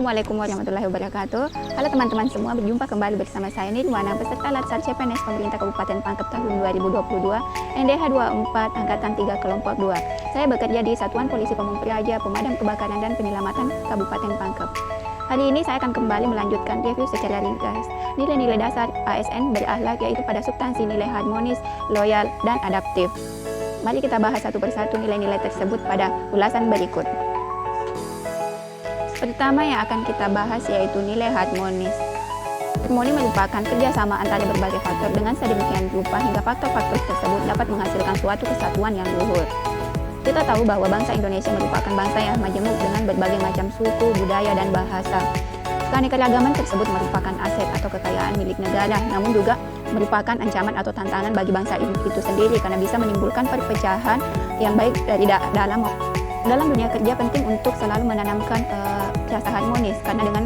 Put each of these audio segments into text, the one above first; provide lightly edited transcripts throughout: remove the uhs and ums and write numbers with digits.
Assalamualaikum warahmatullahi wabarakatuh. Halo teman-teman semua, berjumpa kembali bersama saya Nirwana, peserta Latsar CPNS Pemerintah Kabupaten Pangkep tahun 2022, NDH 24, Angkatan 3 Kelompok 2. Saya bekerja di Satuan Polisi Pamung Praja, Pemadam Kebakaran dan Penyelamatan Kabupaten Pangkep. Hari ini saya akan kembali melanjutkan review secara ringkas nilai-nilai dasar ASN berakhlak, yaitu pada substansi nilai harmonis, loyal, dan adaptif. Mari kita bahas satu persatu nilai-nilai tersebut pada ulasan berikut. Pertama yang akan kita bahas yaitu nilai harmonis. Harmoni merupakan kerjasama antara berbagai faktor dengan sedemikian rupa hingga faktor-faktor tersebut dapat menghasilkan suatu kesatuan yang luhur. Kita tahu bahwa bangsa Indonesia merupakan bangsa yang majemuk dengan berbagai macam suku, budaya, dan bahasa. Keanekaragaman tersebut merupakan aset atau kekayaan milik negara, namun juga merupakan ancaman atau tantangan bagi bangsa itu sendiri karena bisa menimbulkan perpecahan yang baik dari dalam dunia kerja. Penting untuk selalu menanamkan rasa harmonis, karena dengan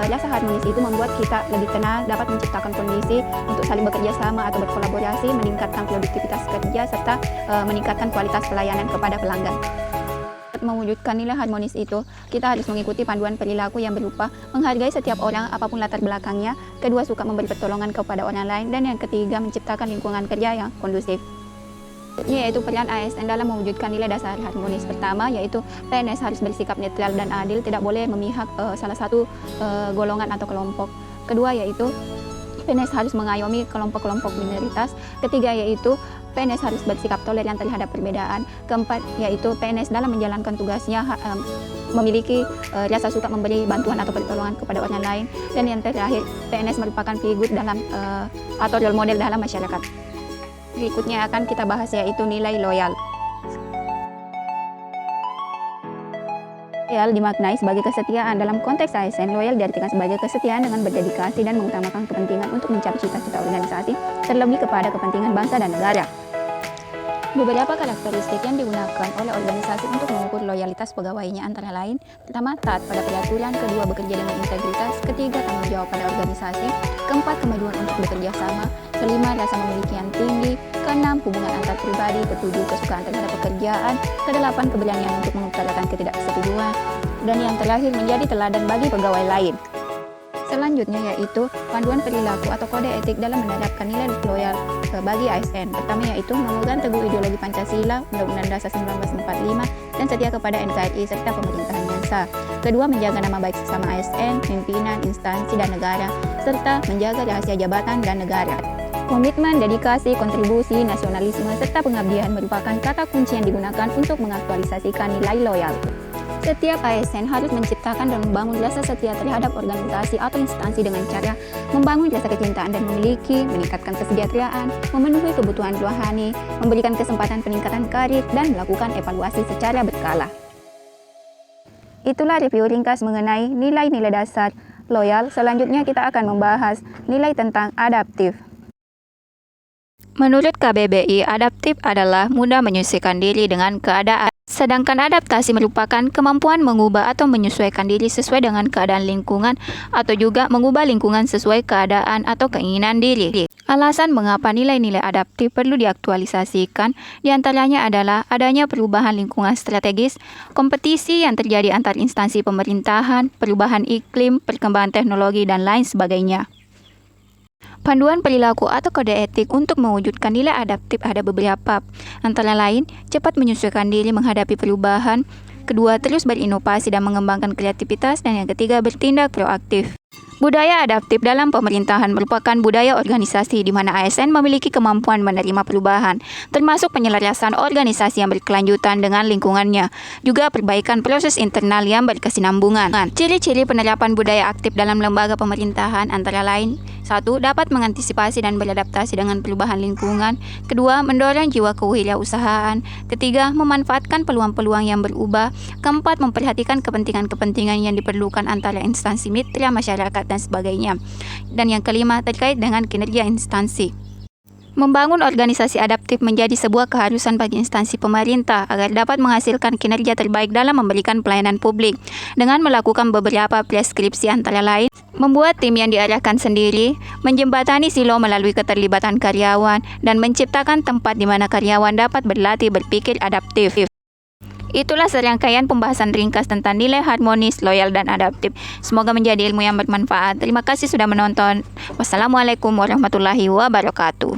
rasa harmonis itu membuat kita lebih tenang, dapat menciptakan kondisi untuk saling bekerja sama atau berkolaborasi, meningkatkan produktivitas kerja, serta meningkatkan kualitas pelayanan kepada pelanggan. Untuk mewujudkan nilai harmonis itu, kita harus mengikuti panduan perilaku yang berupa menghargai setiap orang apapun latar belakangnya, kedua suka memberi pertolongan kepada orang lain, dan yang ketiga menciptakan lingkungan kerja yang kondusif. Yaitu peran ASN dalam mewujudkan nilai dasar harmonis. Pertama yaitu PNS harus bersikap netral dan adil, tidak boleh memihak salah satu golongan atau kelompok. Kedua yaitu PNS harus mengayomi kelompok-kelompok minoritas. Ketiga yaitu PNS harus bersikap toleran terhadap perbedaan. Keempat yaitu PNS dalam menjalankan tugasnya memiliki rasa suka memberi bantuan atau pertolongan kepada orang lain. Dan yang terakhir, PNS merupakan figur dalam atau role model dalam masyarakat. Berikutnya akan kita bahas yaitu nilai loyal. Loyal dimaknai sebagai kesetiaan. Dalam konteks ASN, loyal diartikan sebagai kesetiaan dengan berdedikasi dan mengutamakan kepentingan untuk mencapai cita-cita organisasi, terlebih kepada kepentingan bangsa dan negara. Beberapa karakteristik yang digunakan oleh organisasi untuk mengukur loyalitas pegawainya antara lain: pertama, taat pada peraturan; kedua, bekerja dengan integritas; ketiga, tanggung jawab pada organisasi; keempat, kemajuan untuk bekerja sama; kelima, rasa memiliki yang tinggi; keenam, hubungan antar pribadi; ketujuh, kesukaan terhadap pekerjaan; kedelapan, keberanian untuk mengutarakan ketidaksetujuan; dan yang terakhir, menjadi teladan bagi pegawai lain. Selanjutnya yaitu panduan perilaku atau kode etik dalam menerapkan nilai loyal bagi ASN. Pertama yaitu memegang teguh ideologi Pancasila, Undang-Undang Dasar 1945, dan setia kepada NKRI serta pemerintahan yang sah. Kedua, menjaga nama baik sesama ASN, pimpinan, instansi, dan negara, serta menjaga rahasia jabatan dan negara. Komitmen, dedikasi, kontribusi, nasionalisme, serta pengabdian merupakan kata kunci yang digunakan untuk mengaktualisasikan nilai loyal. Setiap ASN harus menciptakan dan membangun rasa setia terhadap organisasi atau instansi dengan cara membangun rasa kecintaan dan memiliki, meningkatkan kesejahteraan, memenuhi kebutuhan rohani, memberikan kesempatan peningkatan karir, dan melakukan evaluasi secara berkala. Itulah review ringkas mengenai nilai-nilai dasar loyal. Selanjutnya kita akan membahas nilai tentang adaptif. Menurut KBBI, adaptif adalah mudah menyesuaikan diri dengan keadaan. Sedangkan adaptasi merupakan kemampuan mengubah atau menyesuaikan diri sesuai dengan keadaan lingkungan, atau juga mengubah lingkungan sesuai keadaan atau keinginan diri. Alasan mengapa nilai-nilai adaptif perlu diaktualisasikan diantaranya adalah adanya perubahan lingkungan strategis, kompetisi yang terjadi antar instansi pemerintahan, perubahan iklim, perkembangan teknologi, dan lain sebagainya. Panduan perilaku atau kode etik untuk mewujudkan nilai adaptif ada beberapa, antara lain cepat menyesuaikan diri menghadapi perubahan, kedua, terus berinovasi dan mengembangkan kreativitas, dan yang ketiga, bertindak proaktif. Budaya adaptif dalam pemerintahan merupakan budaya organisasi di mana ASN memiliki kemampuan menerima perubahan, termasuk penyelarasan organisasi yang berkelanjutan dengan lingkungannya, juga perbaikan proses internal yang berkesinambungan. Ciri-ciri penerapan budaya aktif dalam lembaga pemerintahan antara lain: 1. Dapat mengantisipasi dan beradaptasi dengan perubahan lingkungan. 2. Mendorong jiwa kewirausahaan. 3. Memanfaatkan peluang-peluang yang berubah. 4. Memperhatikan kepentingan-kepentingan yang diperlukan antara instansi mitra, masyarakat, dan sebagainya. Dan yang kelima, terkait dengan kinerja instansi. Membangun organisasi adaptif menjadi sebuah keharusan bagi instansi pemerintah agar dapat menghasilkan kinerja terbaik dalam memberikan pelayanan publik dengan melakukan beberapa preskripsi, antara lain membuat tim yang diarahkan sendiri, menjembatani silo melalui keterlibatan karyawan, dan menciptakan tempat di mana karyawan dapat berlatih berpikir adaptif. Itulah serangkaian pembahasan ringkas tentang nilai harmonis, loyal, dan adaptif. Semoga menjadi ilmu yang bermanfaat. Terima kasih sudah menonton. Wassalamualaikum warahmatullahi wabarakatuh.